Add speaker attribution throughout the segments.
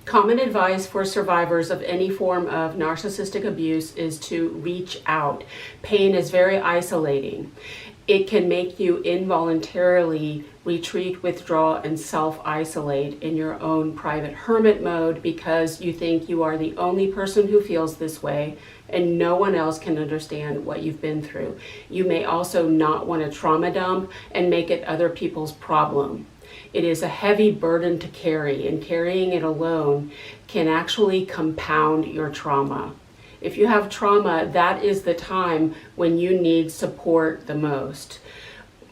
Speaker 1: Common advice for survivors of any form of narcissistic abuse is to reach out. Pain is very isolating. It can make you involuntarily retreat, withdraw, and self-isolate in your own private hermit mode because you think you are the only person who feels this way and no one else can understand what you've been through. You may also not want to trauma dump and make it other people's problem. It is a heavy burden to carry, and carrying it alone can actually compound your trauma. If you have trauma, that is the time when you need support the most.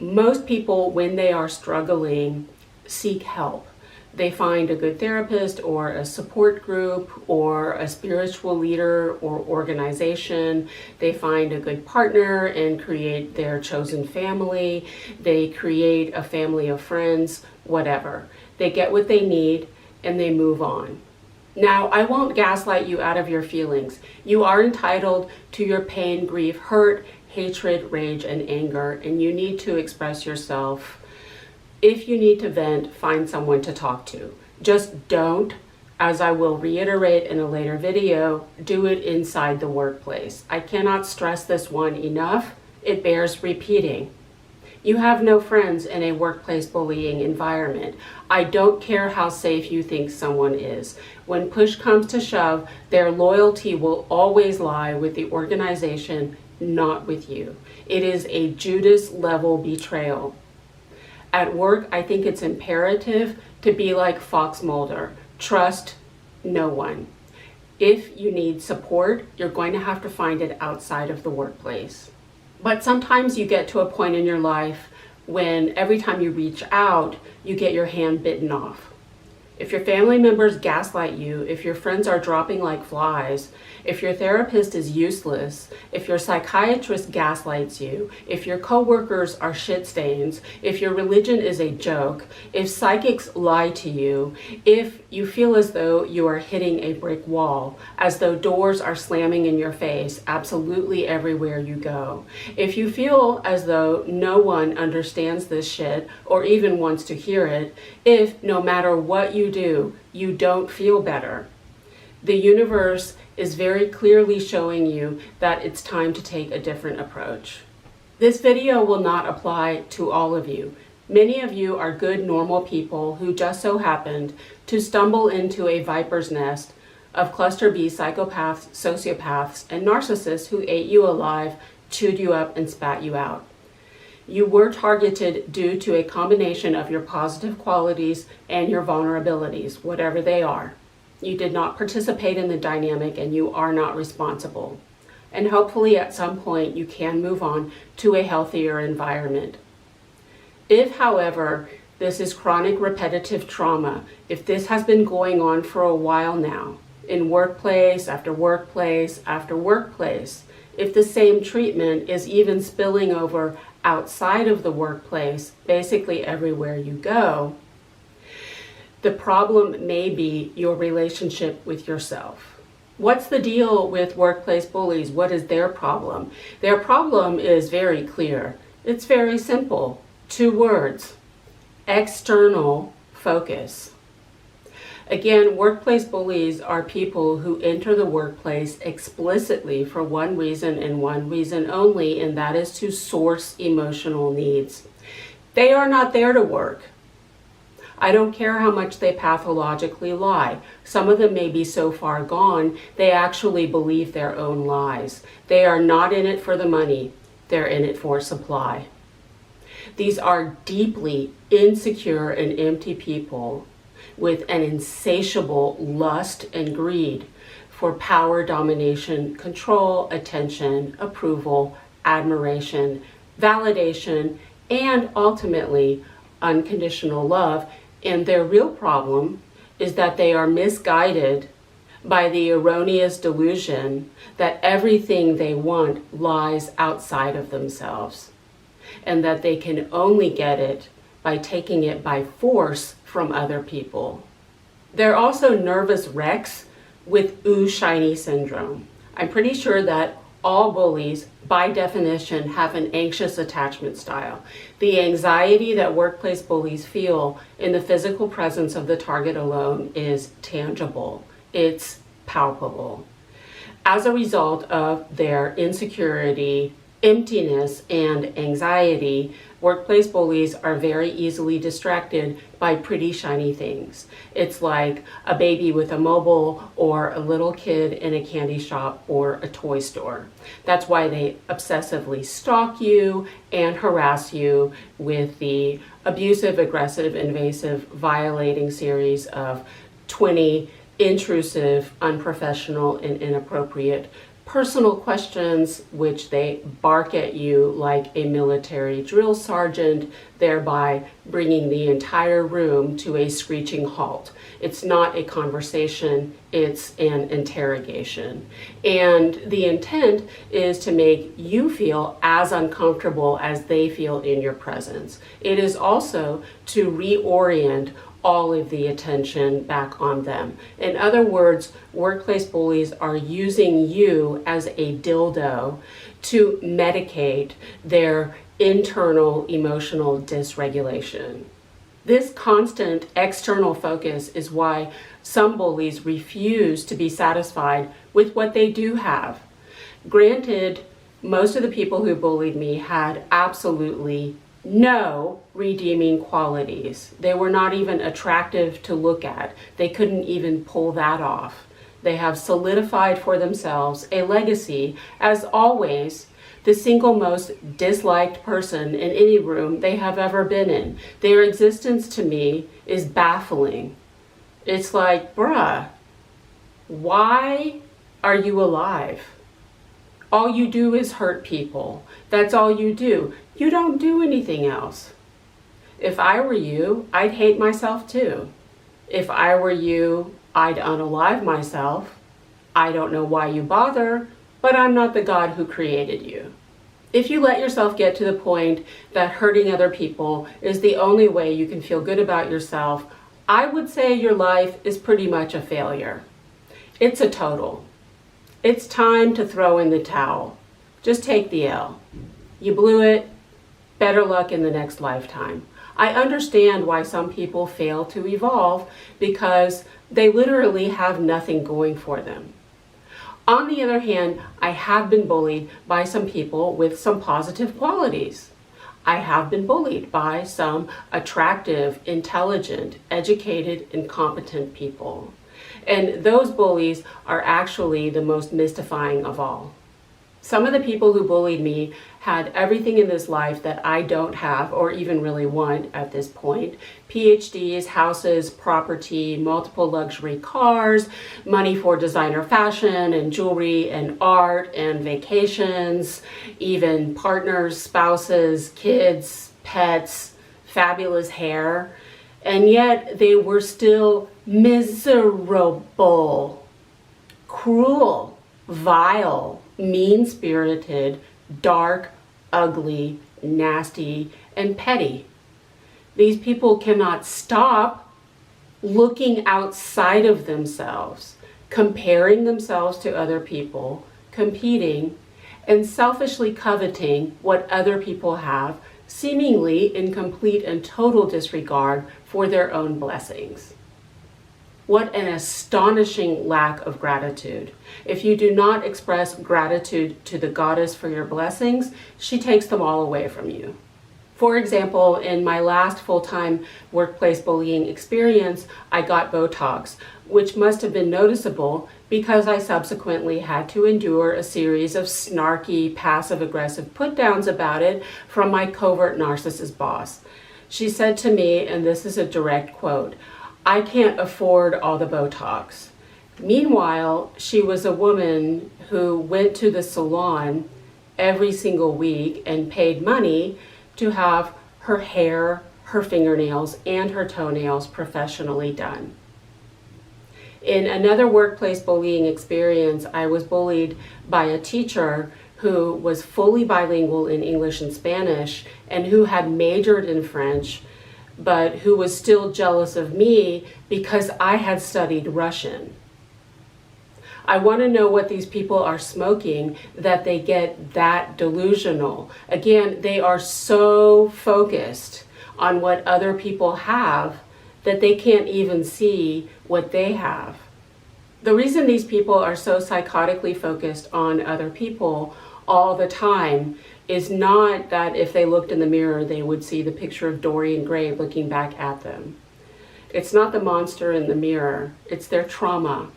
Speaker 1: Most people, when they are struggling, seek help. They find a good therapist or a support group or a spiritual leader or organization. They find a good partner and create their chosen family. They create a family of friends, whatever. They get what they need and they move on. Now, I won't gaslight you out of your feelings. You are entitled to your pain, grief, hurt, hatred, rage, and anger, and you need to express yourself. If you need to vent, find someone to talk to. Just don't, as I will reiterate in a later video, do it inside the workplace. I cannot stress this one enough. It bears repeating. You have no friends in a workplace bullying environment. I don't care how safe you think someone is. When push comes to shove, their loyalty will always lie with the organization, not with you. It is a Judas level betrayal. At work, I think it's imperative to be like Fox Mulder. Trust no one. If you need support, you're going to have to find it outside of the workplace. But sometimes you get to a point in your life when every time you reach out, you get your hand bitten off. If your family members gaslight you, if your friends are dropping like flies, if your therapist is useless, if your psychiatrist gaslights you, if your coworkers are shit stains, if your religion is a joke, if psychics lie to you, if you feel as though you are hitting a brick wall, as though doors are slamming in your face absolutely everywhere you go, if you feel as though no one understands this shit or even wants to hear it, if no matter what you do, you don't feel better, the universe is very clearly showing you that it's time to take a different approach. This video will not apply to all of you. Many of you are good, normal people who just so happened to stumble into a viper's nest of cluster B psychopaths, sociopaths, and narcissists who ate you alive, chewed you up, and spat you out. You were targeted due to a combination of your positive qualities and your vulnerabilities, whatever they are. You did not participate in the dynamic and you are not responsible. And hopefully at some point you can move on to a healthier environment. If, however, this is chronic repetitive trauma, if this has been going on for a while now, in workplace after workplace after workplace, if the same treatment is even spilling over outside of the workplace, basically everywhere you go, the problem may be your relationship with yourself. What's the deal with workplace bullies? What is their problem? Their problem is very clear. It's very simple. 2 words: external focus. Again, workplace bullies are people who enter the workplace explicitly for one reason and one reason only, and that is to source emotional needs. They are not there to work. I don't care how much they pathologically lie. Some of them may be so far gone, they actually believe their own lies. They are not in it for the money, they're in it for supply. These are deeply insecure and empty people with an insatiable lust and greed for power, domination, control, attention, approval, admiration, validation, and ultimately unconditional love. And their real problem is that they are misguided by the erroneous delusion that everything they want lies outside of themselves, and that they can only get it by taking it by force from other people. They're also nervous wrecks with ooh shiny syndrome. I'm pretty sure that All bullies, by definition, have an anxious attachment style. The anxiety that workplace bullies feel in the physical presence of the target alone is tangible. It's palpable. As a result of their insecurity, emptiness, and anxiety, workplace bullies are very easily distracted by pretty shiny things. It's like a baby with a mobile or a little kid in a candy shop or a toy store. That's why they obsessively stalk you and harass you with the abusive, aggressive, invasive, violating series of 20 intrusive, unprofessional, and inappropriate personal questions, which they bark at you like a military drill sergeant, thereby bringing the entire room to a screeching halt. It's not a conversation, it's an interrogation. And the intent is to make you feel as uncomfortable as they feel in your presence. It is also to reorient all of the attention back on them. In other words, workplace bullies are using you as a dildo to medicate their internal emotional dysregulation. This constant external focus is why some bullies refuse to be satisfied with what they do have. Granted, most of the people who bullied me had absolutely no redeeming qualities. They were not even attractive to look at. They couldn't even pull that off. They have solidified for themselves a legacy as always the single most disliked person in any room they have ever been in. Their existence to me is baffling. It's like, bruh, why are you alive? All you do is hurt people. That's all you do. You don't do anything else. If I were you, I'd hate myself too. If I were you, I'd unalive myself. I don't know why you bother, but I'm not the God who created you. If you let yourself get to the point that hurting other people is the only way you can feel good about yourself, I would say your life is pretty much a failure. It's a total. It's time to throw in the towel. Just take the L. You blew it. Better luck in the next lifetime. I understand why some people fail to evolve because they literally have nothing going for them. On the other hand, I have been bullied by some people with some positive qualities. I have been bullied by some attractive, intelligent, educated, and competent people. And those bullies are actually the most mystifying of all. Some of the people who bullied me had everything in this life that I don't have or even really want at this point. PhDs, houses, property, multiple luxury cars, money for designer fashion and jewelry and art and vacations, even partners, spouses, kids, pets, fabulous hair. And yet they were still miserable, cruel, vile, mean-spirited, dark, ugly, nasty, and petty. These people cannot stop looking outside of themselves, comparing themselves to other people, competing, and selfishly coveting what other people have, seemingly in complete and total disregard for their own blessings. What an astonishing lack of gratitude. If you do not express gratitude to the goddess for your blessings, she takes them all away from you. For example, in my last full-time workplace bullying experience, I got Botox, which must have been noticeable because I subsequently had to endure a series of snarky, passive-aggressive put-downs about it from my covert narcissist boss. She said to me, and this is a direct quote, "I can't afford all the Botox." Meanwhile, she was a woman who went to the salon every single week and paid money to have her hair, her fingernails, and her toenails professionally done. In another workplace bullying experience, I was bullied by a teacher who was fully bilingual in English and Spanish and who had majored in French, but who was still jealous of me because I had studied Russian. I want to know what these people are smoking that they get that delusional. Again, they are so focused on what other people have that they can't even see what they have. The reason these people are so psychotically focused on other people all the time is not that if they looked in the mirror, they would see the picture of Dorian Gray looking back at them. It's not the monster in the mirror, it's their trauma.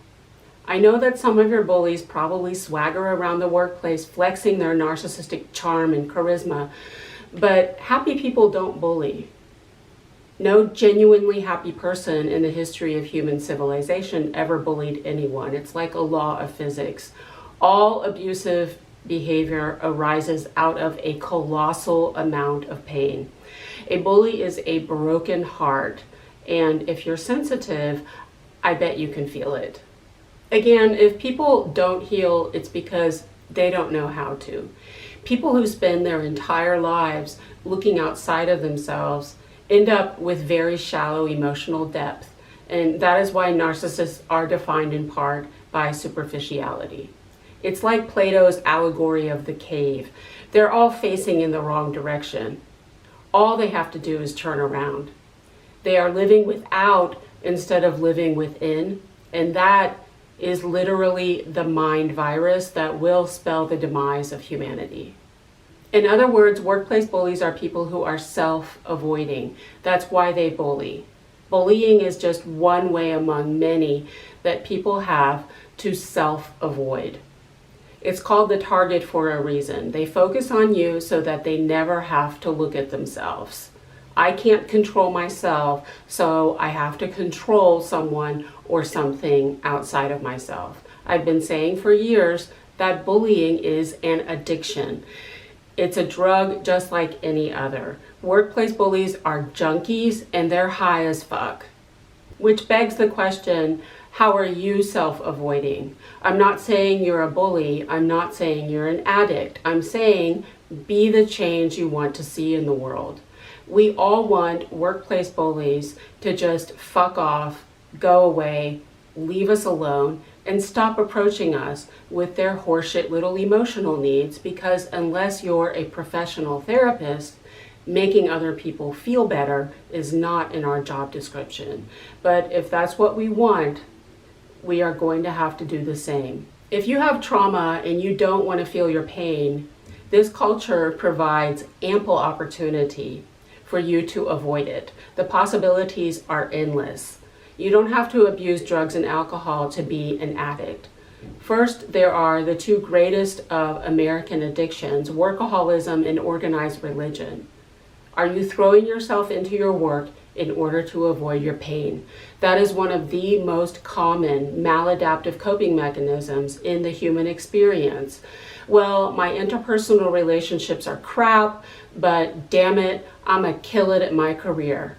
Speaker 1: I know that some of your bullies probably swagger around the workplace flexing their narcissistic charm and charisma, but happy people don't bully. No genuinely happy person in the history of human civilization ever bullied anyone. It's like a law of physics. All abusive behavior arises out of a colossal amount of pain. A bully is a broken heart, and if you're sensitive, I bet you can feel it. Again, if people don't heal, it's because they don't know how to. People who spend their entire lives looking outside of themselves end up with very shallow emotional depth, and that is why narcissists are defined in part by superficiality. It's like Plato's allegory of the cave. They're all facing in the wrong direction. All they have to do is turn around. They are living without instead of living within, and that is literally the mind virus that will spell the demise of humanity. In other words, workplace bullies are people who are self-avoiding. That's why they bully. Bullying is just one way among many that people have to self-avoid. It's called the target for a reason. They focus on you so that they never have to look at themselves. I can't control myself, so I have to control someone or something outside of myself. I've been saying for years that bullying is an addiction. It's a drug just like any other. Workplace bullies are junkies and they're high as fuck. Which begs the question, how are you self-avoiding? I'm not saying you're a bully. I'm not saying you're an addict. I'm saying be the change you want to see in the world. We all want workplace bullies to just fuck off, go away, leave us alone, and stop approaching us with their horseshit little emotional needs, because unless you're a professional therapist, making other people feel better is not in our job description. But if that's what we want, we are going to have to do the same. If you have trauma and you don't want to feel your pain, this culture provides ample opportunity for you to avoid it. The possibilities are endless. You don't have to abuse drugs and alcohol to be an addict. First, there are the two greatest of American addictions, workaholism and organized religion. Are you throwing yourself into your work in order to avoid your pain? That is one of the most common maladaptive coping mechanisms in the human experience. Well, my interpersonal relationships are crap, but damn it, I'm gonna kill it at my career.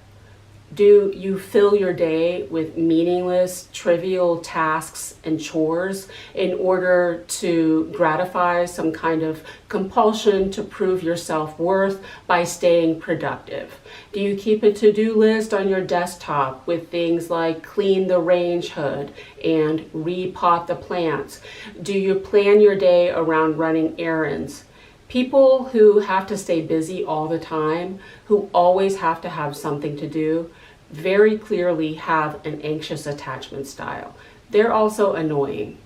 Speaker 1: Do you fill your day with meaningless, trivial tasks and chores in order to gratify some kind of compulsion to prove your self-worth by staying productive? Do you keep a to-do list on your desktop with things like clean the range hood and repot the plants? Do you plan your day around running errands? People who have to stay busy all the time, who always have to have something to do, very clearly have an anxious attachment style. They're also annoying.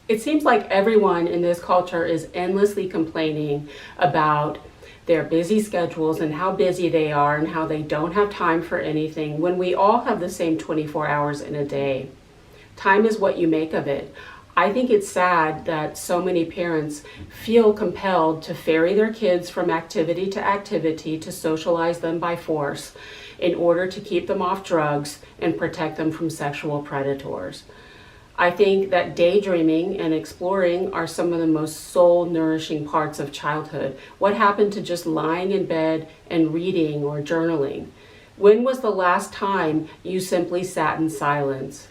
Speaker 1: It seems like everyone in this culture is endlessly complaining about their busy schedules and how busy they are and how they don't have time for anything when we all have the same 24 hours in a day. Time is what you make of it. I think it's sad that so many parents feel compelled to ferry their kids from activity to socialize them by force in order to keep them off drugs and protect them from sexual predators. I think that daydreaming and exploring are some of the most soul-nourishing parts of childhood. What happened to just lying in bed and reading or journaling? When was the last time you simply sat in silence?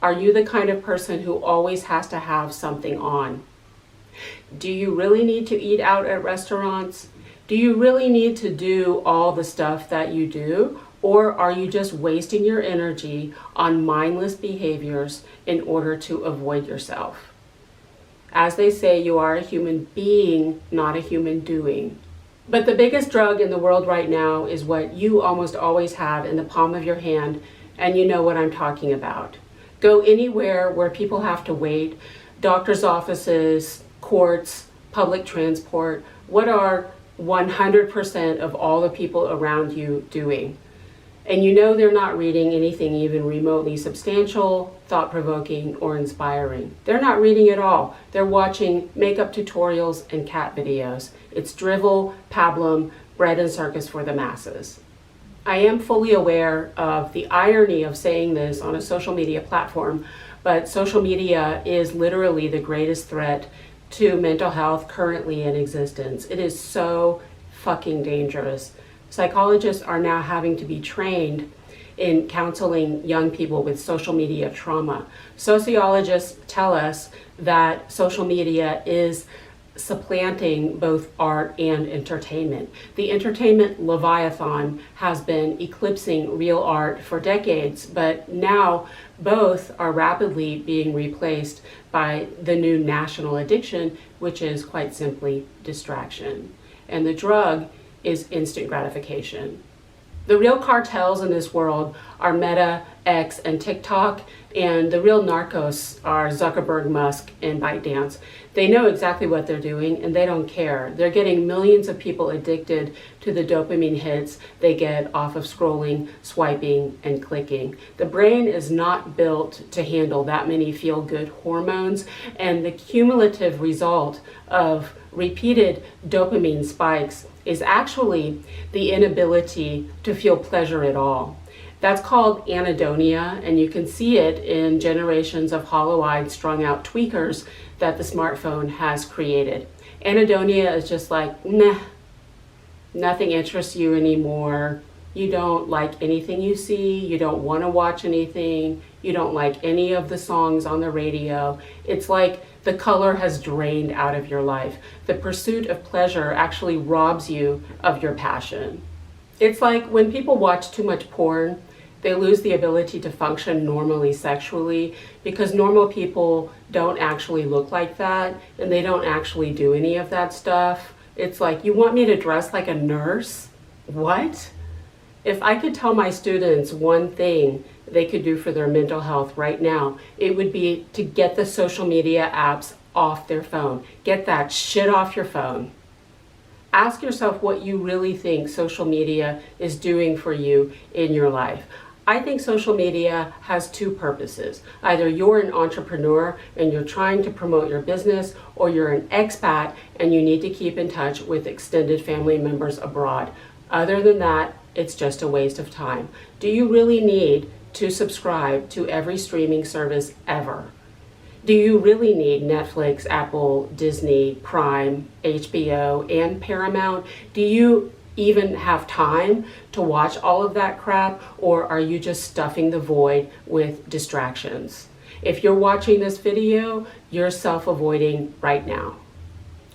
Speaker 1: Are you the kind of person who always has to have something on? Do you really need to eat out at restaurants? Do you really need to do all the stuff that you do? Or are you just wasting your energy on mindless behaviors in order to avoid yourself? As they say, you are a human being, not a human doing. But the biggest drug in the world right now is what you almost always have in the palm of your hand, and you know what I'm talking about. Go anywhere where people have to wait, doctor's offices, courts, public transport. What are 100% of all the people around you doing? And you know they're not reading anything even remotely substantial, thought-provoking, or inspiring. They're not reading at all. They're watching makeup tutorials and cat videos. It's drivel, pablum, bread and circus for the masses. I am fully aware of the irony of saying this on a social media platform, but social media is literally the greatest threat to mental health currently in existence. It is so fucking dangerous. Psychologists are now having to be trained in counseling young people with social media trauma. Sociologists tell us that social media is supplanting both art and entertainment. The entertainment leviathan has been eclipsing real art for decades, but now both are rapidly being replaced by the new national addiction, which is quite simply distraction. And the drug is instant gratification. The real cartels in this world are Meta, X, and TikTok, and the real narcos are Zuckerberg, Musk, and ByteDance. They know exactly what they're doing, and they don't care. They're getting millions of people addicted to the dopamine hits they get off of scrolling, swiping, and clicking. The brain is not built to handle that many feel-good hormones, and the cumulative result of repeated dopamine spikes is actually the inability to feel pleasure at all. That's called anhedonia, and you can see it in generations of hollow-eyed, strung-out tweakers that the smartphone has created. Anhedonia is just like, nah, nothing interests you anymore. You don't like anything you see. You don't want to watch anything. You don't like any of the songs on the radio. It's like the color has drained out of your life. The pursuit of pleasure actually robs you of your passion. It's like when people watch too much porn, they lose the ability to function normally sexually because normal people don't actually look like that and they don't actually do any of that stuff. It's like, you want me to dress like a nurse? What? If I could tell my students one thing they could do for their mental health right now, it would be to get the social media apps off their phone. Get that shit off your phone. Ask yourself what you really think social media is doing for you in your life. I think social media has two purposes. Either you're an entrepreneur and you're trying to promote your business, or you're an expat and you need to keep in touch with extended family members abroad. Other than that, it's just a waste of time. Do you really need to subscribe to every streaming service ever? Do you really need Netflix, Apple, Disney, Prime, HBO, and Paramount? Do you even have time to watch all of that crap, or are you just stuffing the void with distractions? If you're watching this video, you're self-avoiding right now.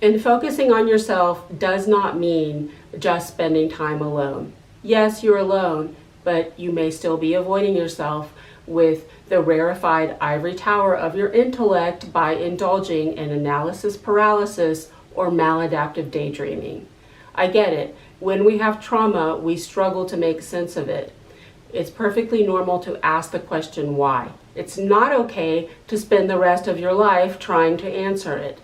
Speaker 1: And focusing on yourself does not mean just spending time alone. Yes, you're alone, but you may still be avoiding yourself with the rarefied ivory tower of your intellect by indulging in analysis paralysis or maladaptive daydreaming. I get it. When we have trauma, we struggle to make sense of it. It's perfectly normal to ask the question why. It's not okay to spend the rest of your life trying to answer it.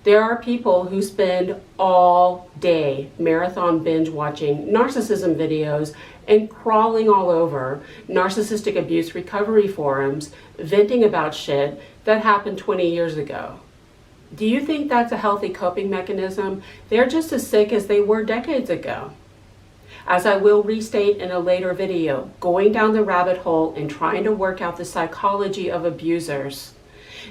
Speaker 1: There are people who spend all day marathon binge watching narcissism videos and crawling all over narcissistic abuse recovery forums, venting about shit that happened 20 years ago. Do you think that's a healthy coping mechanism? They're just as sick as they were decades ago. As I will restate in a later video, going down the rabbit hole and trying to work out the psychology of abusers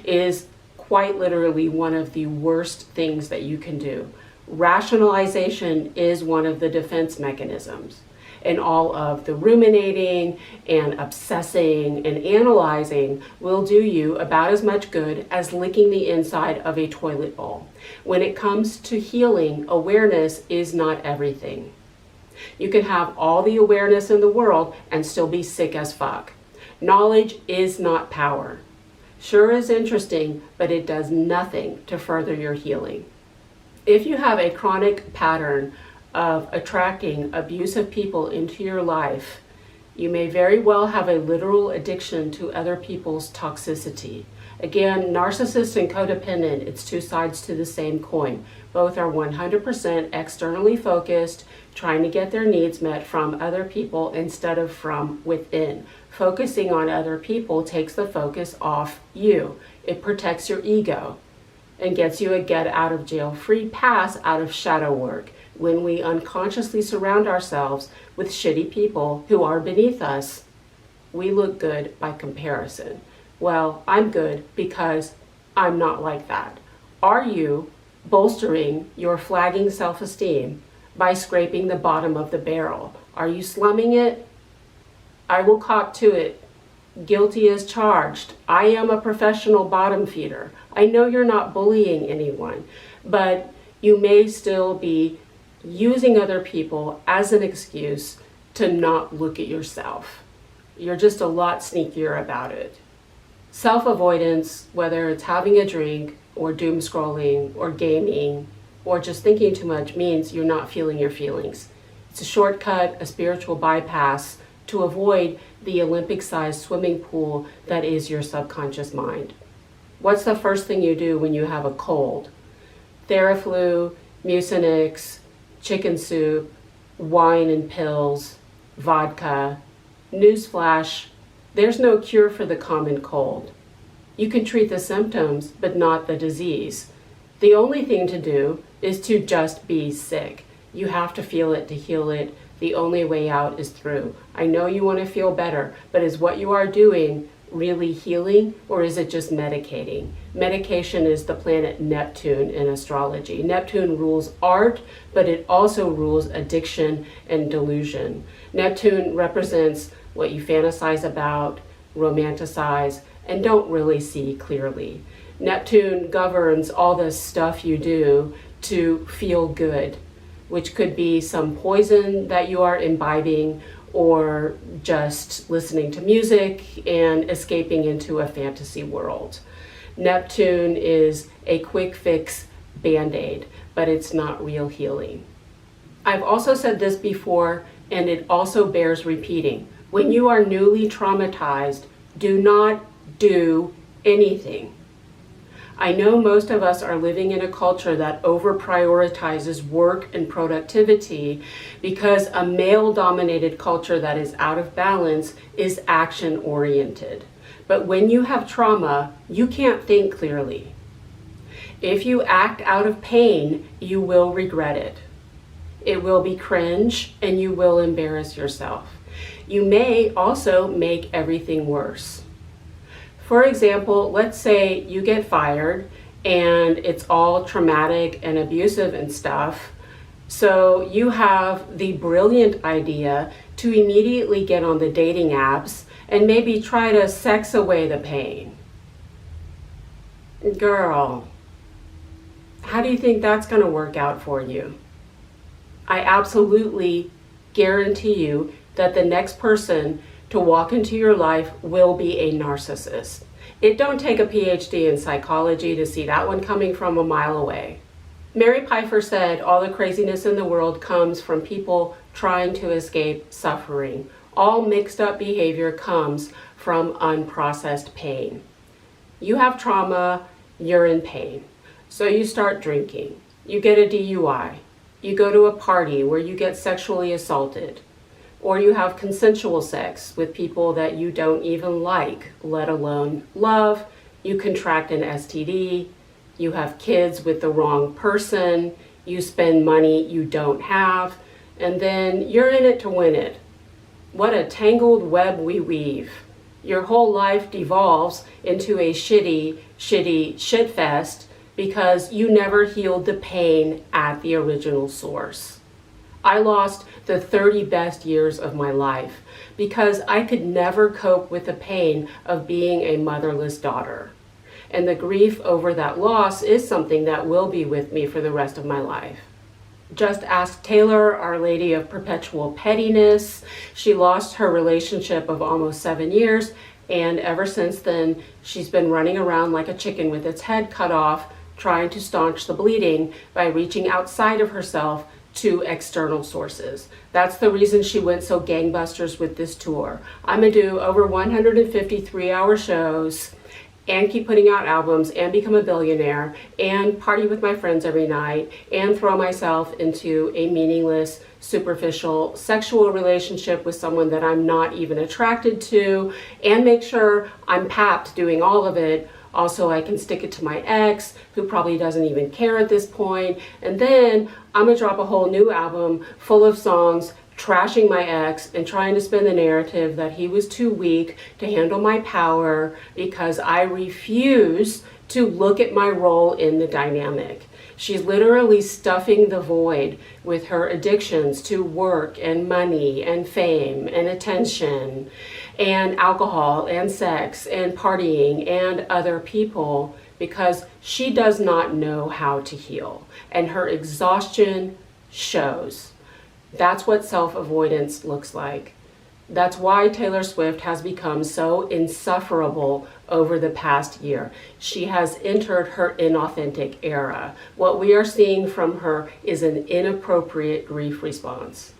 Speaker 1: is quite literally one of the worst things that you can do. Rationalization is one of the defense mechanisms. And all of the ruminating and obsessing and analyzing will do you about as much good as licking the inside of a toilet bowl. When it comes to healing, awareness is not everything. You can have all the awareness in the world and still be sick as fuck. Knowledge is not power. Sure is interesting, but it does nothing to further your healing. If you have a chronic pattern of attracting abusive people into your life, you may very well have a literal addiction to other people's toxicity. Again, narcissist and codependent, it's two sides to the same coin. Both are 100% externally focused, trying to get their needs met from other people instead of from within. Focusing on other people takes the focus off you. It protects your ego and gets you a get out of jail free pass out of shadow work. When we unconsciously surround ourselves with shitty people who are beneath us, we look good by comparison. Well, I'm good because I'm not like that. Are you bolstering your flagging self-esteem by scraping the bottom of the barrel? Are you slumming it? I will cop to it. Guilty as charged. I am a professional bottom feeder. I know you're not bullying anyone, but you may still be using other people as an excuse to not look at yourself. You're just a lot sneakier about it. Self-avoidance, whether it's having a drink or doom scrolling or gaming or just thinking too much, means you're not feeling your feelings. It's a shortcut, a spiritual bypass to avoid the Olympic-sized swimming pool that is your subconscious mind. What's the first thing you do when you have a cold? Theraflu, Mucinex, chicken soup, wine and pills, vodka. Newsflash, there's no cure for the common cold. You can treat the symptoms, but not the disease. The only thing to do is to just be sick. You have to feel it to heal it. The only way out is through. I know you want to feel better, but is what you are doing really healing, or is it just medicating? Medication is the planet Neptune in astrology. Neptune rules art, but it also rules addiction and delusion. Neptune represents what you fantasize about, romanticize, and don't really see clearly. Neptune governs all the stuff you do to feel good, which could be some poison that you are imbibing or just listening to music and escaping into a fantasy world. Neptune is a quick fix Band-Aid, but it's not real healing. I've also said this before, and it also bears repeating. When you are newly traumatized, do not do anything. I know most of us are living in a culture that over-prioritizes work and productivity because a male-dominated culture that is out of balance is action-oriented. But when you have trauma, you can't think clearly. If you act out of pain, you will regret it. It will be cringe and you will embarrass yourself. You may also make everything worse. For example, let's say you get fired and it's all traumatic and abusive and stuff. So you have the brilliant idea to immediately get on the dating apps and maybe try to sex away the pain. Girl, how do you think that's going to work out for you? I absolutely guarantee you that the next person to walk into your life will be a narcissist. It don't take a PhD in psychology to see that one coming from a mile away. Mary Pfeiffer said all the craziness in the world comes from people trying to escape suffering. All mixed up behavior comes from unprocessed pain. You have trauma, you're in pain. So you start drinking, you get a DUI, you go to a party where you get sexually assaulted, or you have consensual sex with people that you don't even like, let alone love. You contract an STD, you have kids with the wrong person, you spend money you don't have, and then you're in it to win it. What a tangled web we weave. Your whole life devolves into a shitty shit fest because you never healed the pain at the original source. I lost the 30 best years of my life because I could never cope with the pain of being a motherless daughter. And the grief over that loss is something that will be with me for the rest of my life. Just ask Taylor, Our Lady of Perpetual Pettiness. She lost her relationship of almost 7 years, and ever since then, she's been running around like a chicken with its head cut off, trying to staunch the bleeding by reaching outside of herself to external sources. That's the reason she went so gangbusters with this tour. I'm gonna do over 150 3-hour shows and keep putting out albums and become a billionaire and party with my friends every night and throw myself into a meaningless, superficial sexual relationship with someone that I'm not even attracted to, and make sure I'm papped doing all of it. Also, I can stick it to my ex, who probably doesn't even care at this point. And then I'm gonna drop a whole new album full of songs trashing my ex and trying to spin the narrative that he was too weak to handle my power, because I refuse to look at my role in the dynamic. She's literally stuffing the void with her addictions to work and money and fame and attention and alcohol and sex and partying and other people, because she does not know how to heal, and her exhaustion shows. That's what self-avoidance looks like. That's why Taylor Swift has become so insufferable over the past year. She has entered her inauthentic era. What we are seeing from her is an inappropriate grief response.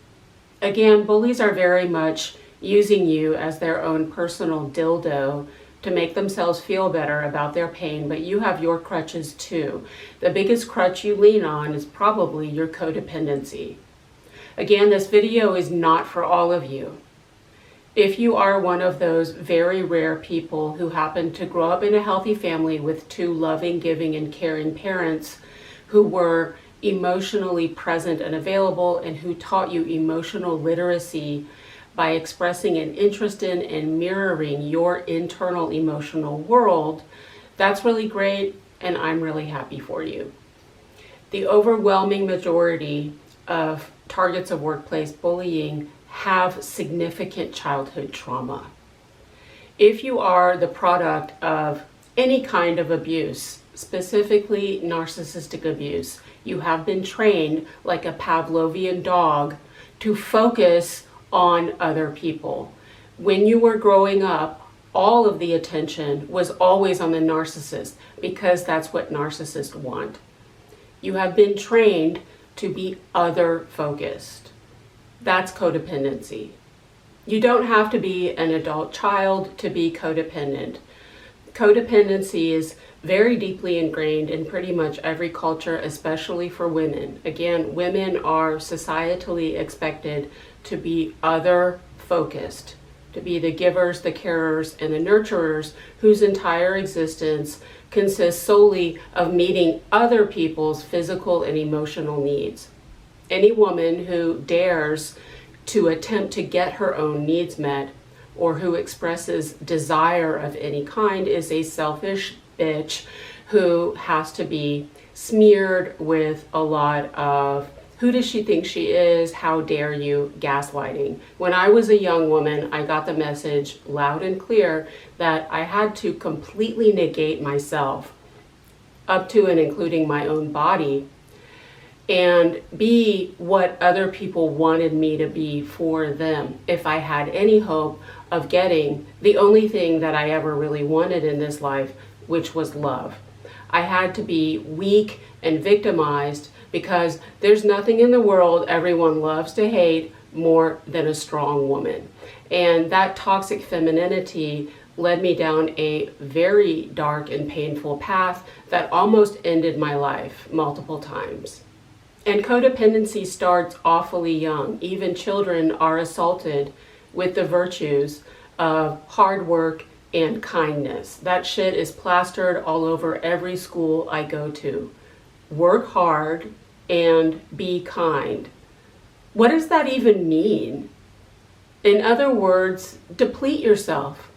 Speaker 1: Again, bullies are very much using you as their own personal dildo to make themselves feel better about their pain, but you have your crutches too. The biggest crutch you lean on is probably your codependency. Again, this video is not for all of you. If you are one of those very rare people who happen to grow up in a healthy family with 2 loving, giving, and caring parents who were emotionally present and available, and who taught you emotional literacy by expressing an interest in and mirroring your internal emotional world, that's really great, and I'm really happy for you. The overwhelming majority of targets of workplace bullying have significant childhood trauma. If you are the product of any kind of abuse, specifically narcissistic abuse, you have been trained like a Pavlovian dog to focus on other people. When you were growing up, all of the attention was always on the narcissist, because that's what narcissists want. You have been trained to be other focused. That's codependency. You don't have to be an adult child to be codependent. Codependency is very deeply ingrained in pretty much every culture, especially for women. Again, women are societally expected to be other focused, to be the givers, the carers, and the nurturers whose entire existence consists solely of meeting other people's physical and emotional needs. Any woman who dares to attempt to get her own needs met, or who expresses desire of any kind, is a selfish bitch who has to be smeared with a lot of "who does she think she is? How dare you?" gaslighting. When I was a young woman, I got the message loud and clear that I had to completely negate myself, up to and including my own body, and be what other people wanted me to be for them, if I had any hope of getting the only thing that I ever really wanted in this life, which was love. I had to be weak and victimized, because there's nothing in the world everyone loves to hate more than a strong woman. And that toxic femininity led me down a very dark and painful path that almost ended my life multiple times. And codependency starts awfully young. Even children are assaulted with the virtues of hard work and kindness. That shit is plastered all over every school I go to. Work hard and be kind. What does that even mean? In other words, deplete yourself.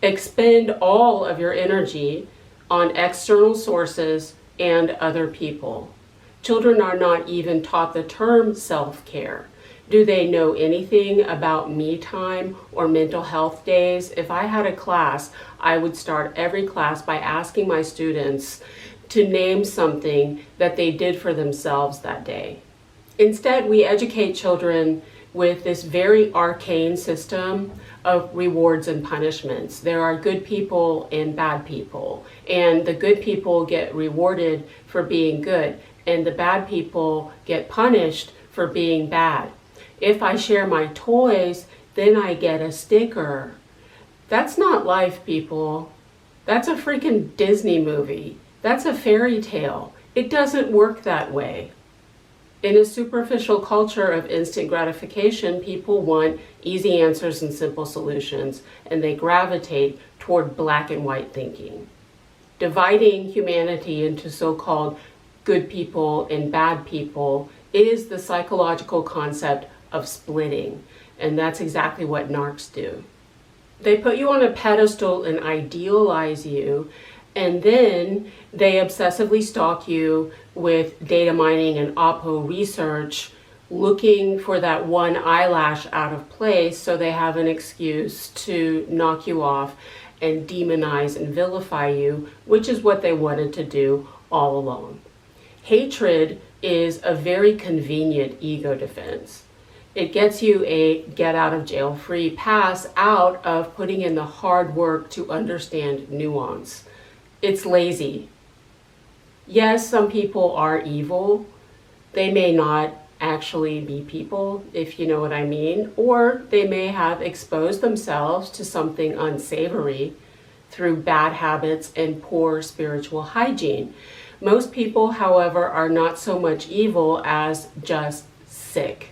Speaker 1: Expend all of your energy on external sources and other people. Children are not even taught the term self-care. Do they know anything about me time or mental health days? If I had a class, I would start every class by asking my students to name something that they did for themselves that day. Instead, we educate children with this very arcane system of rewards and punishments. There are good people and bad people, and the good people get rewarded for being good, and the bad people get punished for being bad. If I share my toys, then I get a sticker. That's not life, people. That's a freaking Disney movie. That's a fairy tale. It doesn't work that way. In a superficial culture of instant gratification, people want easy answers and simple solutions, and they gravitate toward black and white thinking. Dividing humanity into so-called good people and bad people is the psychological concept of splitting, and that's exactly what narcs do. They put you on a pedestal and idealize you, and then they obsessively stalk you with data mining and oppo research, looking for that one eyelash out of place so they have an excuse to knock you off and demonize and vilify you, which is what they wanted to do all along. Hatred is a very convenient ego defense. It gets you a get out of jail free pass out of putting in the hard work to understand nuance. It's lazy. Yes, some people are evil. They may not actually be people, if you know what I mean, or they may have exposed themselves to something unsavory through bad habits and poor spiritual hygiene. Most people, however, are not so much evil as just sick.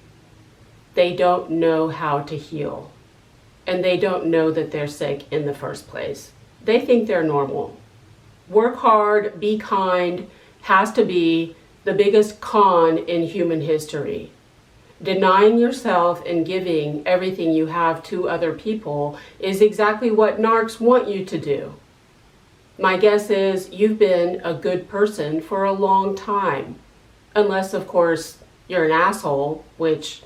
Speaker 1: They don't know how to heal, and they don't know that they're sick in the first place. They think they're normal. Work hard, be kind has to be the biggest con in human history. Denying yourself and giving everything you have to other people is exactly what narcs want you to do. My guess is you've been a good person for a long time, unless, of course, you're an asshole, which,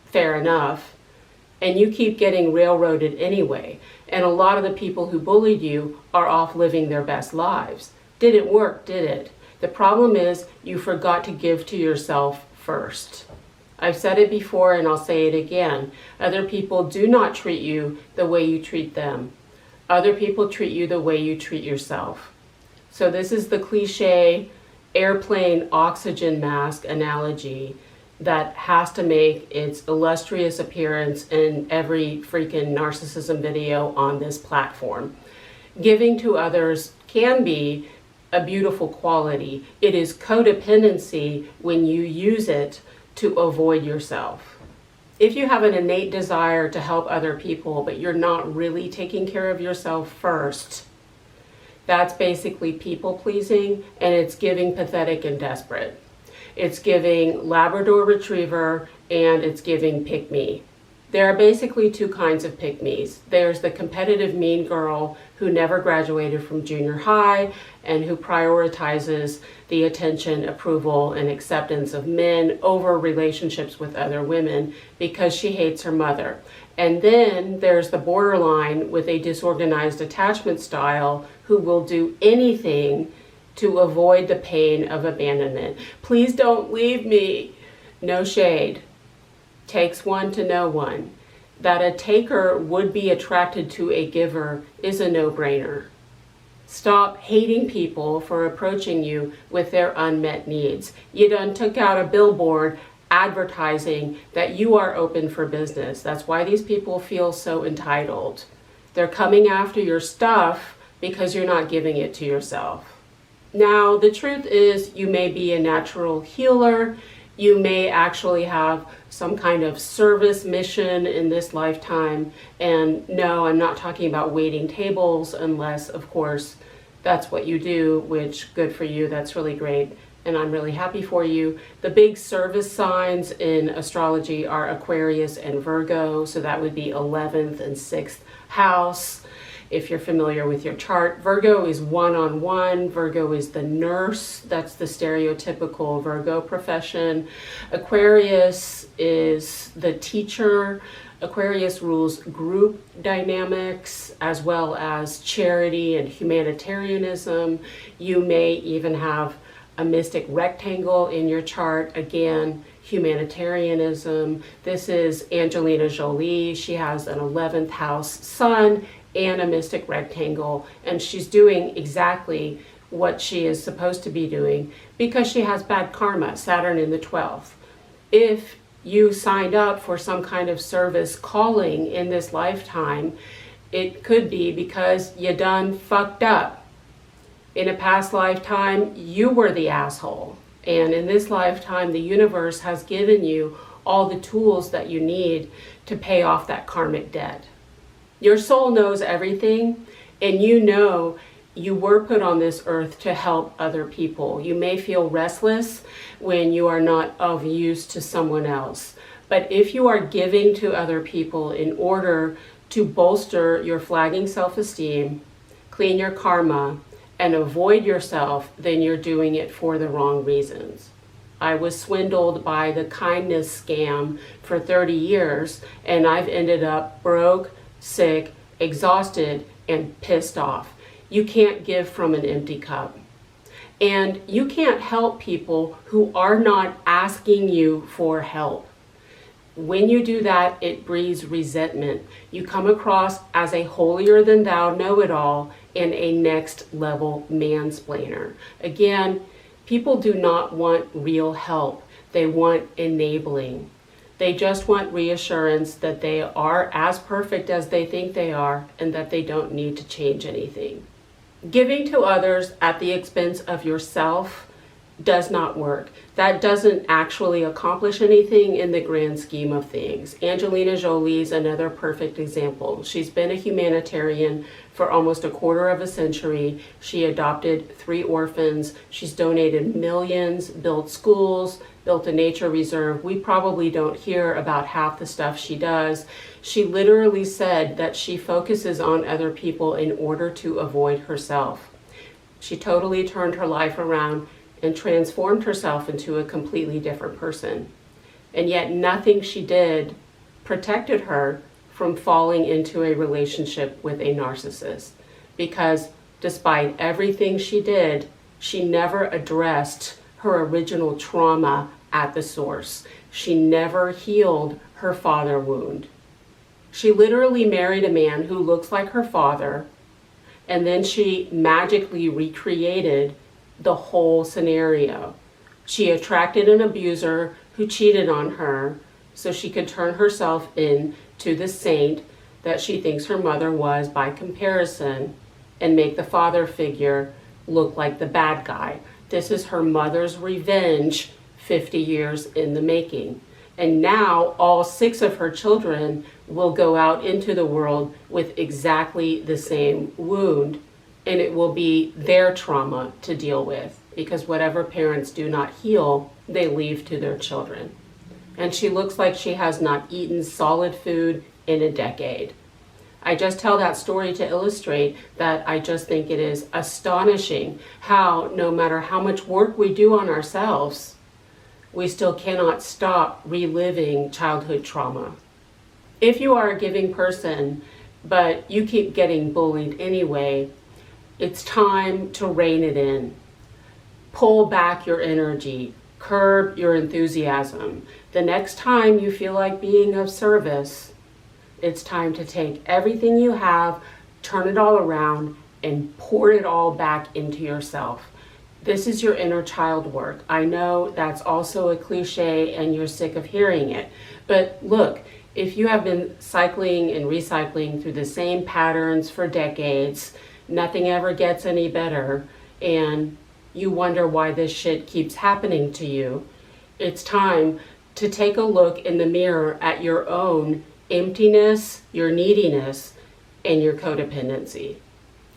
Speaker 1: fair enough, and you keep getting railroaded anyway, and a lot of the people who bullied you are off living their best lives. Didn't work, did it? The problem is you forgot to give to yourself first. I've said it before and I'll say it again. Other people do not treat you the way you treat them. Other people treat you the way you treat yourself. So this is the cliche airplane oxygen mask analogy that has to make its illustrious appearance in every freaking narcissism video on this platform. Giving to others can be a beautiful quality. It is codependency when you use it to avoid yourself. If you have an innate desire to help other people, but you're not really taking care of yourself first, that's basically people pleasing, and it's giving pathetic and desperate. It's giving Labrador Retriever, and it's giving pick me. There are basically two kinds of pick me's. There's the competitive mean girl who never graduated from junior high and who prioritizes the attention, approval, and acceptance of men over relationships with other women because she hates her mother. And then there's the borderline with a disorganized attachment style who will do anything to avoid the pain of abandonment. Please don't leave me. No shade. Takes one to know one. That a taker would be attracted to a giver is a no-brainer. Stop hating people for approaching you with their unmet needs. You done took out a billboard advertising that you are open for business. That's why these people feel so entitled. They're coming after your stuff because you're not giving it to yourself. Now, the truth is you may be a natural healer. You may actually have some kind of service mission in this lifetime. And no, I'm not talking about waiting tables unless, of course, that's what you do, which good for you. That's really great. And I'm really happy for you. The big service signs in astrology are Aquarius and Virgo. So that would be 11th and 6th house. If you're familiar with your chart, Virgo is one-on-one. Virgo is the nurse. That's the stereotypical Virgo profession. Aquarius is the teacher. Aquarius rules group dynamics as well as charity and humanitarianism. You may even have a mystic rectangle in your chart. Again, humanitarianism. This is Angelina Jolie. She has an 11th house sun and a mystic rectangle, and she's doing exactly what she is supposed to be doing because she has bad karma, Saturn in the 12th. If you signed up for some kind of service calling in this lifetime, it could be because you done fucked up. In a past lifetime, you were the asshole. And in this lifetime, the universe has given you all the tools that you need to pay off that karmic debt. Your soul knows everything, and you know you were put on this earth to help other people. You may feel restless when you are not of use to someone else. But if you are giving to other people in order to bolster your flagging self-esteem, clean your karma, and avoid yourself, then you're doing it for the wrong reasons. I was swindled by the kindness scam for 30 years, and I've ended up broke, sick, exhausted, and pissed off. You can't give from an empty cup. And you can't help people who are not asking you for help. When you do that, it breeds resentment. You come across as a holier than thou know-it-all and a next level mansplainer. Again, people do not want real help. They want enabling. They just want reassurance that they are as perfect as they think they are and that they don't need to change anything. Giving to others at the expense of yourself does not work. That doesn't actually accomplish anything in the grand scheme of things. Angelina Jolie is another perfect example. She's been a humanitarian for almost a quarter of a century. She adopted 3 orphans. She's donated millions, built schools, built a nature reserve. We probably don't hear about half the stuff she does. She literally said that she focuses on other people in order to avoid herself. She totally turned her life around and transformed herself into a completely different person. And yet nothing she did protected her from falling into a relationship with a narcissist. Because despite everything she did, she never addressed her original trauma at the source. She never healed her father wound. She literally married a man who looks like her father, and then she magically recreated the whole scenario. She attracted an abuser who cheated on her so she could turn herself into the saint that she thinks her mother was by comparison and make the father figure look like the bad guy. This is her mother's revenge 50 years in the making. And now all 6 of her children will go out into the world with exactly the same wound, and it will be their trauma to deal with, because whatever parents do not heal, they leave to their children. And she looks like she has not eaten solid food in a decade. I just tell that story to illustrate that I just think it is astonishing how, no matter how much work we do on ourselves, we still cannot stop reliving childhood trauma. If you are a giving person, but you keep getting bullied anyway, it's time to rein it in. Pull back your energy, curb your enthusiasm. The next time you feel like being of service, it's time to take everything you have, turn it all around, and pour it all back into yourself. This is your inner child work. I know that's also a cliche and you're sick of hearing it. But look, if you have been cycling and recycling through the same patterns for decades, nothing ever gets any better, and you wonder why this shit keeps happening to you, it's time to take a look in the mirror at your own emptiness, your neediness, and your codependency.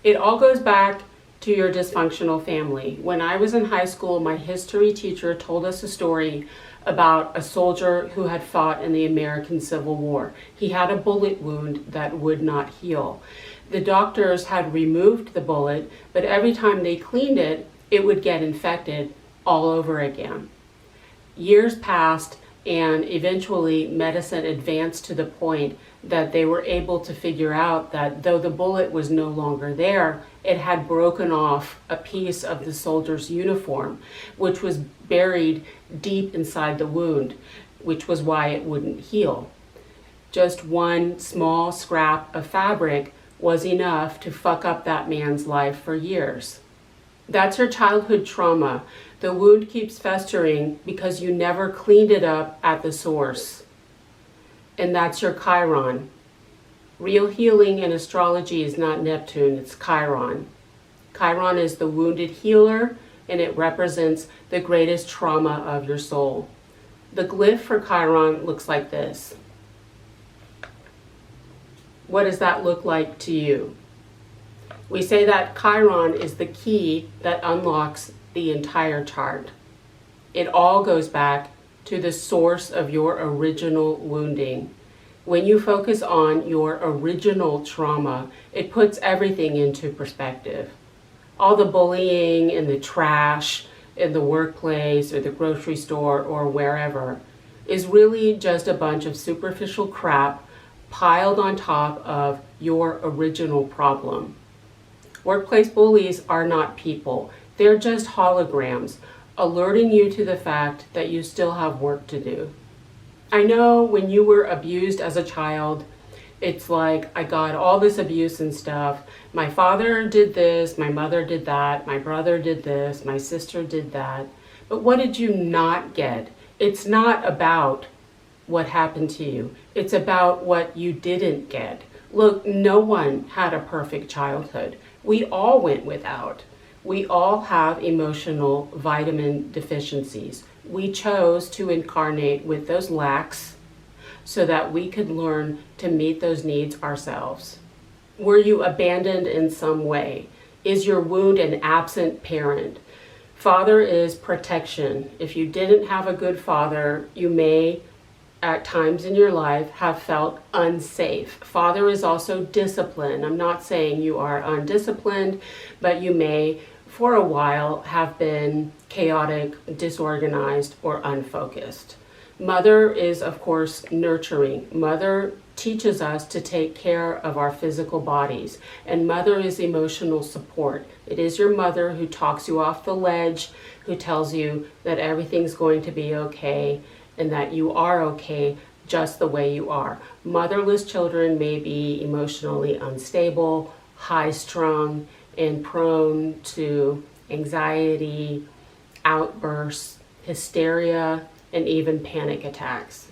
Speaker 1: It all goes back to your dysfunctional family. When I was in high school, my history teacher told us a story about a soldier who had fought in the American Civil War. He had a bullet wound that would not heal. The doctors had removed the bullet, but every time they cleaned it, it would get infected all over again. Years passed, And eventually medicine advanced to the point that they were able to figure out that though the bullet was no longer there, it had broken off a piece of the soldier's uniform, which was buried deep inside the wound, which was why it wouldn't heal. Just one small scrap of fabric was enough to fuck up that man's life for years. That's your childhood trauma. The wound keeps festering because you never cleaned it up at the source. And that's your Chiron. Real healing in astrology is not Neptune, it's Chiron. Chiron is the wounded healer, and it represents the greatest trauma of your soul. The glyph for Chiron looks like this. What does that look like to you? We say that Chiron is the key that unlocks the entire chart. It all goes back to the source of your original wounding. When you focus on your original trauma, it puts everything into perspective. All the bullying and the trash in the workplace or the grocery store or wherever is really just a bunch of superficial crap piled on top of your original problem. Workplace bullies are not people. They're just holograms, alerting you to the fact that you still have work to do. I know when you were abused as a child, it's like, I got all this abuse and stuff. My father did this, my mother did that, my brother did this, my sister did that. But what did you not get? It's not about what happened to you. It's about what you didn't get. Look, no one had a perfect childhood. We all went without. We all have emotional vitamin deficiencies. We chose to incarnate with those lacks so that we could learn to meet those needs ourselves. Were you abandoned in some way? Is your wound an absent parent? Father is protection. If you didn't have a good father, you may at times in your life have felt unsafe. Father is also discipline. I'm not saying you are undisciplined, but you may for a while have been chaotic, disorganized, or unfocused. Mother is, of course, nurturing. Mother teaches us to take care of our physical bodies, and mother is emotional support. It is your mother who talks you off the ledge, who tells you that everything's going to be okay and that you are okay just the way you are. Motherless children may be emotionally unstable, high-strung, and prone to anxiety, outbursts, hysteria, and even panic attacks.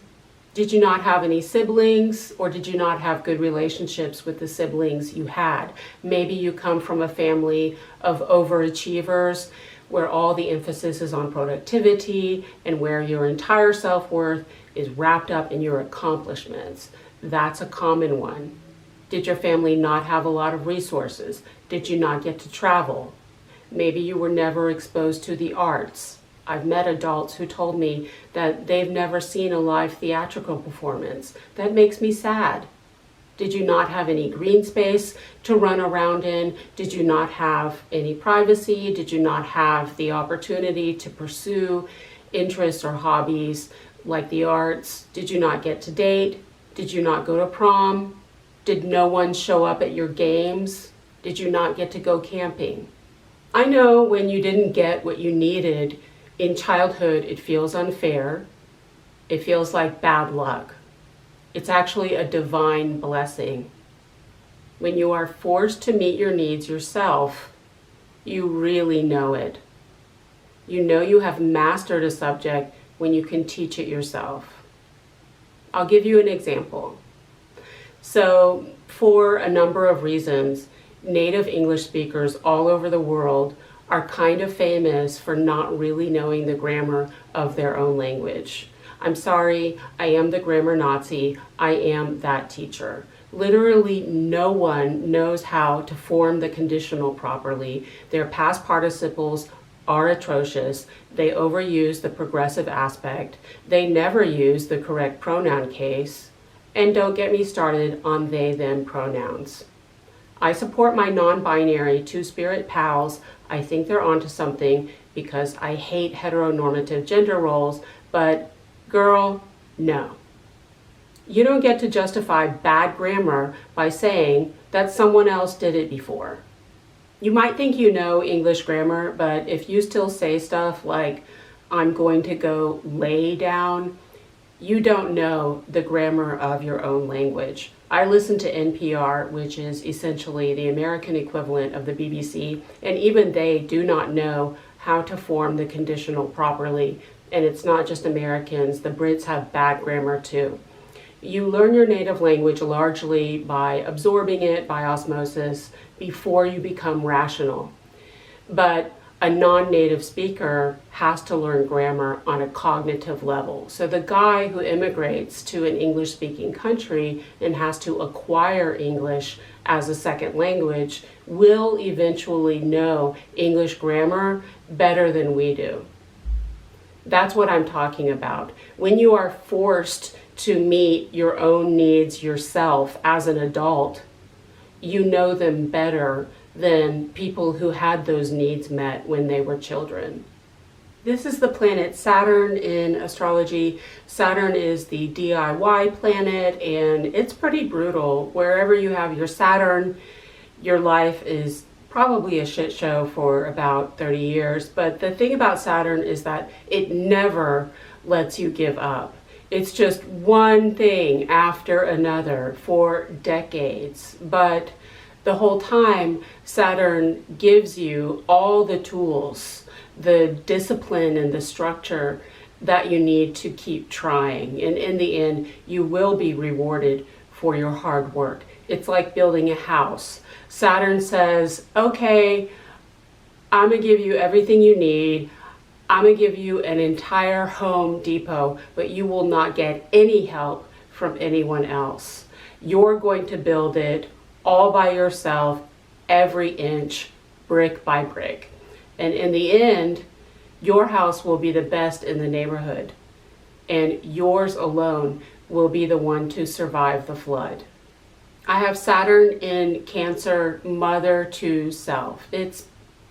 Speaker 1: Did you not have any siblings, or did you not have good relationships with the siblings you had? Maybe you come from a family of overachievers where all the emphasis is on productivity and where your entire self-worth is wrapped up in your accomplishments. That's a common one. Did your family not have a lot of resources? Did you not get to travel? Maybe you were never exposed to the arts. I've met adults who told me that they've never seen a live theatrical performance. That makes me sad. Did you not have any green space to run around in? Did you not have any privacy? Did you not have the opportunity to pursue interests or hobbies like the arts? Did you not get to date? Did you not go to prom? Did no one show up at your games? Did you not get to go camping? I know when you didn't get what you needed in childhood, it feels unfair. It feels like bad luck. It's actually a divine blessing. When you are forced to meet your needs yourself, you really know it. You know you have mastered a subject when you can teach it yourself. I'll give you an example. So, for a number of reasons, native English speakers all over the world are kind of famous for not really knowing the grammar of their own language. I'm sorry, I am the grammar Nazi. I am that teacher. Literally no one knows how to form the conditional properly. Their past participles are atrocious. They overuse the progressive aspect. They never use the correct pronoun case. And don't get me started on they, them pronouns. I support my non-binary two-spirit pals. I think they're onto something because I hate heteronormative gender roles, but Girl, no. You don't get to justify bad grammar by saying that someone else did it before. You might think you know English grammar, but if you still say stuff like, I'm going to go lay down, you don't know the grammar of your own language. I listen to NPR, which is essentially the American equivalent of the BBC, and even they do not know how to form the conditional properly. And it's not just Americans, the Brits have bad grammar too. You learn your native language largely by absorbing it by osmosis before you become rational. But a non-native speaker has to learn grammar on a cognitive level. So the guy who immigrates to an English-speaking country and has to acquire English as a second language will eventually know English grammar better than we do. That's what I'm talking about. When you are forced to meet your own needs yourself as an adult, you know them better than people who had those needs met when they were children. This is the planet Saturn in astrology. Saturn is the DIY planet, and it's pretty brutal. Wherever you have your Saturn, your life is probably a shit show for about 30 years. But the thing about Saturn is that it never lets you give up. It's just one thing after another for decades. But the whole time, Saturn gives you all the tools, the discipline and the structure that you need to keep trying. And in the end, you will be rewarded for your hard work. It's like building a house. Saturn says, okay, I'm gonna give you everything you need. I'm gonna give you an entire Home Depot, but you will not get any help from anyone else. You're going to build it all by yourself, every inch, brick by brick. And in the end, your house will be the best in the neighborhood, and yours alone will be the one to survive the flood. I have Saturn in Cancer, mother to self. It's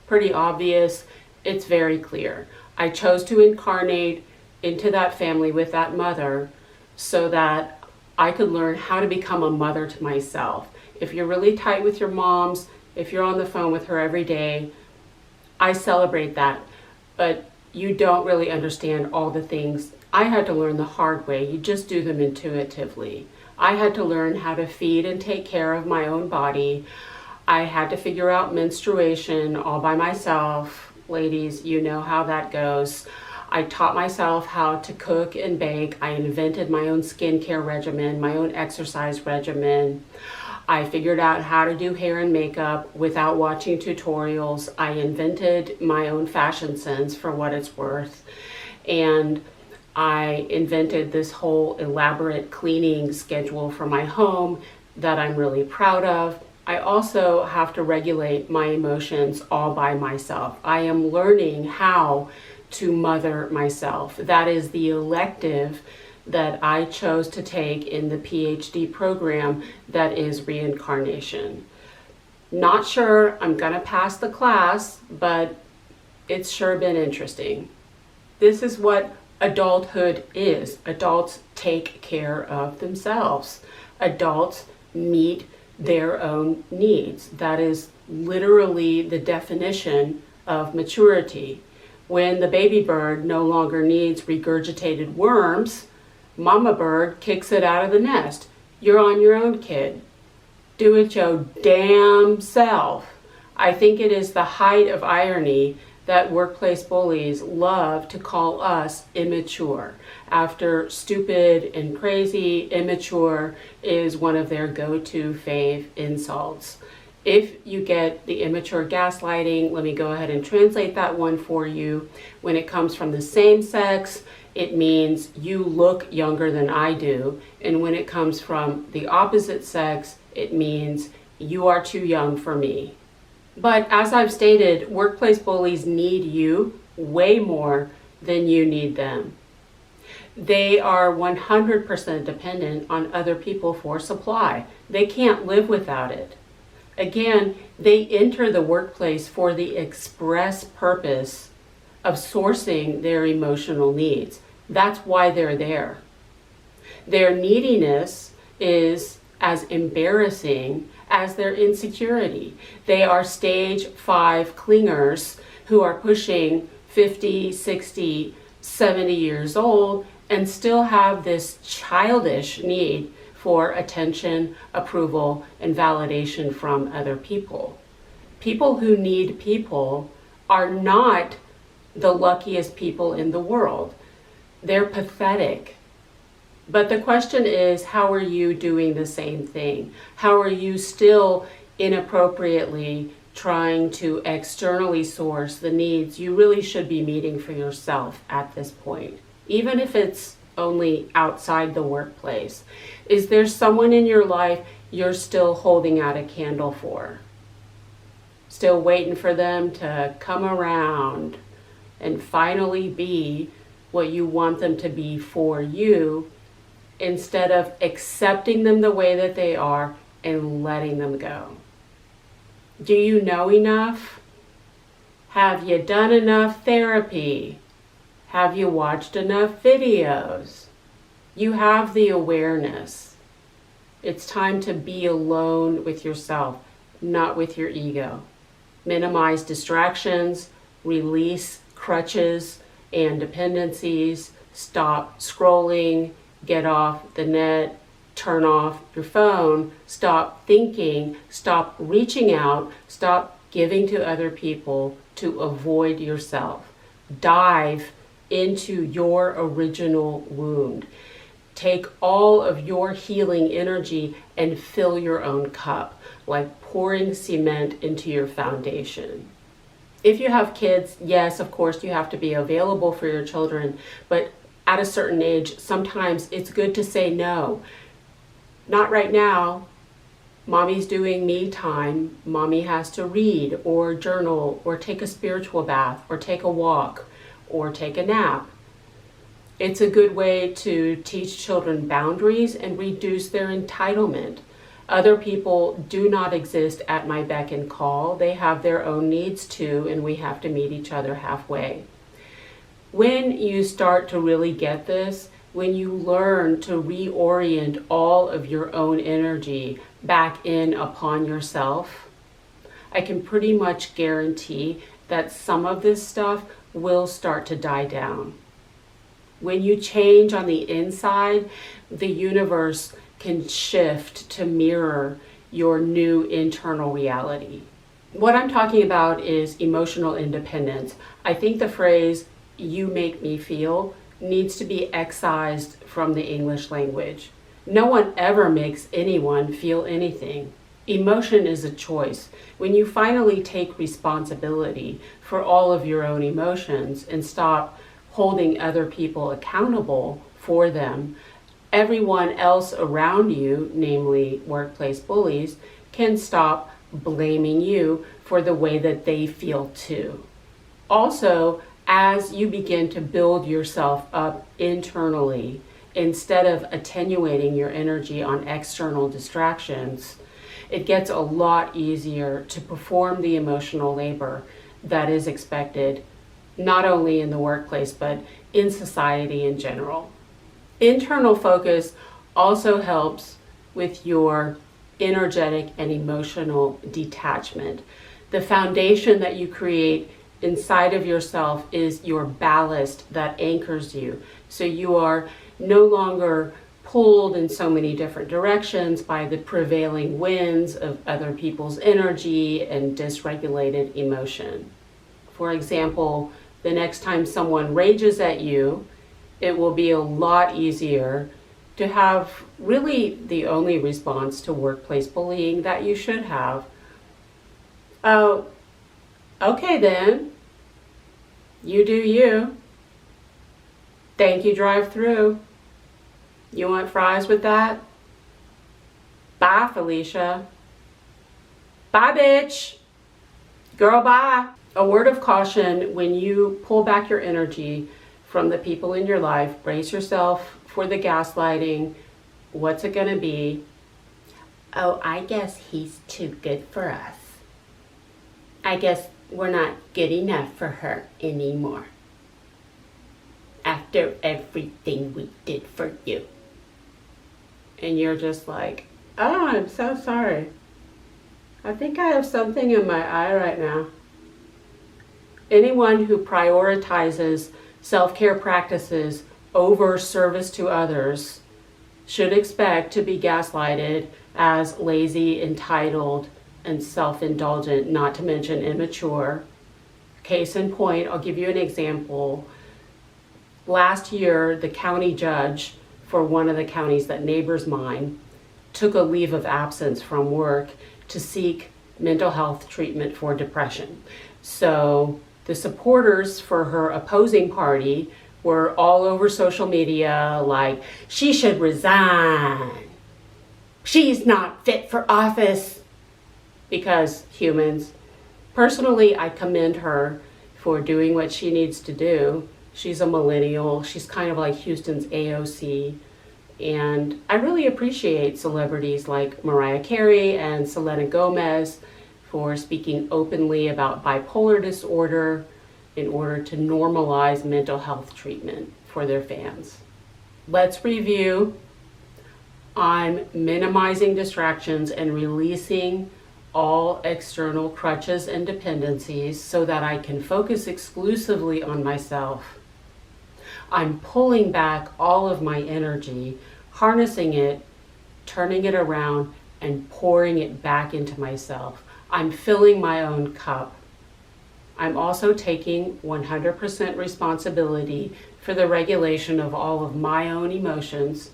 Speaker 1: pretty obvious, it's very clear. I chose to incarnate into that family with that mother so that I could learn how to become a mother to myself. If you're really tight with your moms, if you're on the phone with her every day, I celebrate that. But you don't really understand all the things. I had to learn the hard way. You just do them intuitively. I had to learn how to feed and take care of my own body. I had to figure out menstruation all by myself. Ladies, you know how that goes. I taught myself how to cook and bake. I invented my own skincare regimen, my own exercise regimen. I figured out how to do hair and makeup without watching tutorials. I invented my own fashion sense for what it's worth. And I invented this whole elaborate cleaning schedule for my home that I'm really proud of. I also have to regulate my emotions all by myself. I am learning how to mother myself. That is the elective that I chose to take in the PhD program that is reincarnation. Not sure I'm gonna pass the class, but it's sure been interesting. This is what adulthood is. Adults take care of themselves. Adults meet their own needs. That is literally the definition of maturity. When the baby bird no longer needs regurgitated worms, Mama bird kicks it out of the nest. You're on your own, kid. Do it your damn self. I think it is the height of irony that workplace bullies love to call us immature. After stupid and crazy, immature is one of their go-to fave insults. If you get the immature gaslighting, let me go ahead and translate that one for you. When it comes from the same sex, it means you look younger than I do. And when it comes from the opposite sex, it means you are too young for me. But as I've stated, workplace bullies need you way more than you need them. They are 100% dependent on other people for supply. They can't live without it. Again, they enter the workplace for the express purpose of sourcing their emotional needs. That's why they're there. Their neediness is as embarrassing as their insecurity. They are stage 5 clingers who are pushing 50, 60, 70 years old and still have this childish need for attention, approval, and validation from other people. People who need people are not the luckiest people in the world. They're pathetic. But the question is, how are you doing the same thing? How are you still inappropriately trying to externally source the needs you really should be meeting for yourself at this point? Even if it's only outside the workplace. Is there someone in your life you're still holding out a candle for? Still waiting for them to come around and finally be what you want them to be for you, instead of accepting them the way that they are and letting them go? Do you know enough? Have you done enough therapy? Have you watched enough videos? You have the awareness. It's time to be alone with yourself, not with your ego. Minimize distractions, release crutches and dependencies, stop scrolling, get off the net, turn off your phone, stop thinking, stop reaching out, stop giving to other people to avoid yourself. Dive into your original wound. Take all of your healing energy and fill your own cup, like pouring cement into your foundation. If you have kids, yes, of course, you have to be available for your children, but at a certain age, sometimes it's good to say no. Not right now. Mommy's doing me time. Mommy has to read or journal or take a spiritual bath or take a walk or take a nap. It's a good way to teach children boundaries and reduce their entitlement. Other people do not exist at my beck and call. They have their own needs too, and we have to meet each other halfway. When you start to really get this, when you learn to reorient all of your own energy back in upon yourself, I can pretty much guarantee that some of this stuff will start to die down. When you change on the inside, the universe can shift to mirror your new internal reality. What I'm talking about is emotional independence. I think the phrase, "you make me feel," needs to be excised from the English language. No one ever makes anyone feel anything. Emotion is a choice. When you finally take responsibility for all of your own emotions and stop holding other people accountable for them, everyone else around you, namely workplace bullies, can stop blaming you for the way that they feel too. Also, as you begin to build yourself up internally, instead of attenuating your energy on external distractions, it gets a lot easier to perform the emotional labor that is expected, not only in the workplace, but in society in general. Internal focus also helps with your energetic and emotional detachment. The foundation that you create inside of yourself is your ballast that anchors you. So you are no longer pulled in so many different directions by the prevailing winds of other people's energy and dysregulated emotion. For example, the next time someone rages at you, it will be a lot easier to have really the only response to workplace bullying that you should have. Oh, okay then. You do you. Thank you, drive through. You want fries with that? Bye, Felicia. Bye, bitch. Girl, bye. A word of caution: when you pull back your energy from the people in your life, brace yourself for the gaslighting. What's it gonna be? Oh, I guess he's too good for us. I guess we're not good enough for her anymore. After after everything we did for you. And you're just like, oh, I'm so sorry. I think I have something in my eye right now. Anyone who prioritizes self-care practices over service to others should expect to be gaslighted as lazy, entitled, and self-indulgent, not to mention immature. Case in point, I'll give you an example. Last year, the county judge for one of the counties that neighbors mine took a leave of absence from work to seek mental health treatment for depression. So the supporters for her opposing party were all over social media like, she should resign. She's not fit for office. Because humans. Personally, I commend her for doing what she needs to do. She's a millennial. She's kind of like Houston's AOC. And I really appreciate celebrities like Mariah Carey and Selena Gomez for speaking openly about bipolar disorder in order to normalize mental health treatment for their fans. Let's review. I'm minimizing distractions and releasing all external crutches and dependencies so that I can focus exclusively on myself. I'm pulling back all of my energy, harnessing it, turning it around, and pouring it back into myself. I'm filling my own cup. I'm also taking 100% responsibility for the regulation of all of my own emotions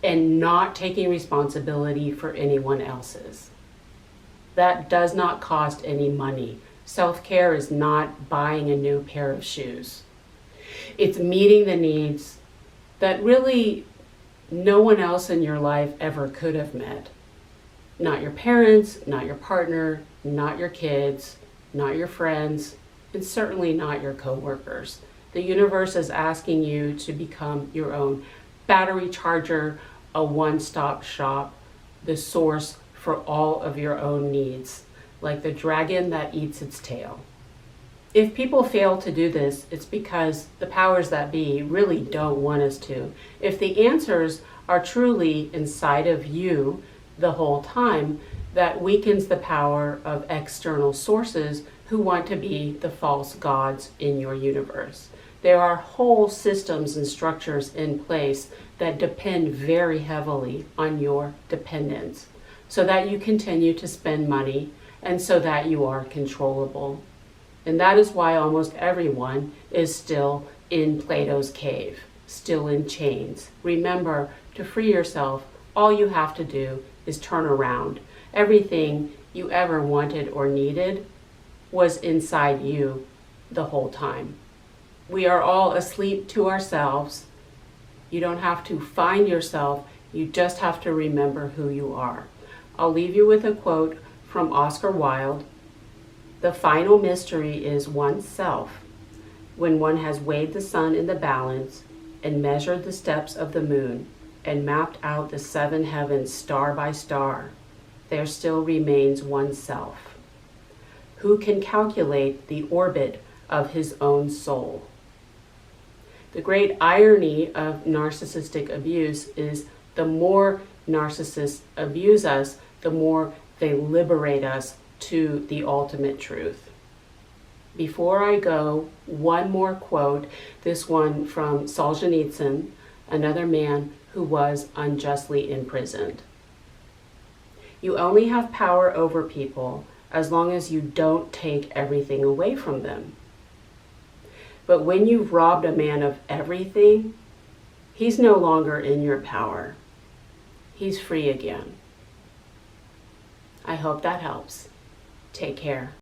Speaker 1: and not taking responsibility for anyone else's. That does not cost any money. Self-care is not buying a new pair of shoes. It's meeting the needs that really no one else in your life ever could have met. Not your parents, not your partner, not your kids, not your friends, and certainly not your coworkers. The universe is asking you to become your own battery charger, a one-stop shop, the source for all of your own needs, like the dragon that eats its tail. If people fail to do this, it's because the powers that be really don't want us to. If the answers are truly inside of you the whole time, that weakens the power of external sources who want to be the false gods in your universe. There are whole systems and structures in place that depend very heavily on your dependence, so that you continue to spend money and so that you are controllable. And that is why almost everyone is still in Plato's cave, still in chains. Remember, to free yourself, all you have to do is turn around. Everything you ever wanted or needed was inside you the whole time. We are all asleep to ourselves. You don't have to find yourself, you just have to remember who you are. I'll leave you with a quote from Oscar Wilde. The final mystery is oneself. When one has weighed the sun in the balance and measured the steps of the moon and mapped out the seven heavens star by star, there still remains oneself. Who can calculate the orbit of his own soul? The great irony of narcissistic abuse is the more narcissists abuse us, the more they liberate us to the ultimate truth. Before I go, one more quote, this one from Solzhenitsyn, another man who was unjustly imprisoned. You only have power over people as long as you don't take everything away from them. But when you've robbed a man of everything, he's no longer in your power. He's free again. I hope that helps. Take care.